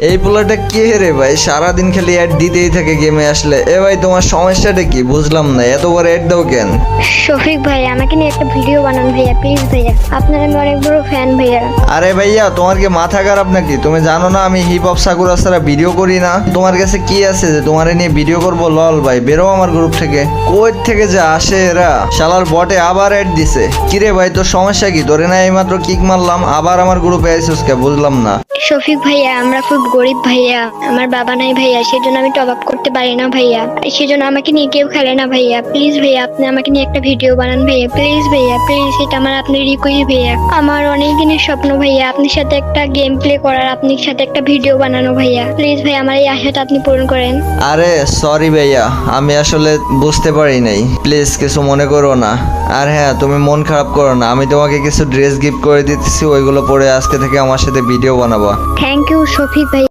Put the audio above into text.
এই পোলাটা কে রে ভাই, সারাদিন খালি অ্যাড দিতেই থাকে গেমে আসলে। এ ভাই তোমার সমস্যাটা কি বুঝলাম না, এত বড় অ্যাড দাও কেন? শফিক ভাই আমাকে নিয়ে একটা ভিডিও বানান ভাইয়া, প্লিজ ভাইয়া, আপনার আমি অনেক বড় ফ্যান ভাইয়া। আরে ভাইয়া তোমার কি মাথা খারাপ নাকি? তুমি জানো না আমি হিপ হপ সাকুরা ছাড়া ভিডিও করি না? তোমার কাছে কি আছে যে তোমারে নিয়ে ভিডিও করবো? লল ভাই বেরো আমার গ্রুপ থেকে। কই থেকে যে আসে এরা, শালার বটে আবার অ্যাড দিছে। কিরে ভাই তোর সমস্যা কি? তোরে না এইমাত্র কিক মারলাম, আবার আমার গ্রুপে আইছিস কে? বুঝলাম না। শফিক ভাইয়া আমরা খুব গরিব ভাইয়া, আমার বাবা নাই ভাইয়া, সেজন্য আমি টপ আপ করতে পারি না ভাইয়া, সেজন্য আমাকে নিয়ে কেউ খেলে না ভাইয়া। প্লিজ ভাইয়া আপনি আমাকে নিয়ে একটা ভিডিও বানান ভাইয়া, প্লিজ ভাইয়া প্লিজ, এটা আমার আপনার রিকোয়েস্ট ভাইয়া। আমার অনেক দিনের স্বপ্ন ভাইয়া আপনার সাথে একটা গেম প্লে করার, আপনার সাথে একটা ভিডিও বানানো ভাইয়া। প্লিজ ভাই আমার এই আশাটা আপনি পূরণ করেন। আরে সরি ভাইয়া, আমি আসলে বুঝতে পারি নাই, প্লিজ কিছু মনে করো না। আর হ্যাঁ তুমি মন খারাপ করো না, আমি তোমাকে কিছু ড্রেস গিফট করে দিতেছি, ওইগুলো পরে আজকে থেকে আমার সাথে ভিডিও বানাবো। থ্যাংক ইউ শফিক ভাই।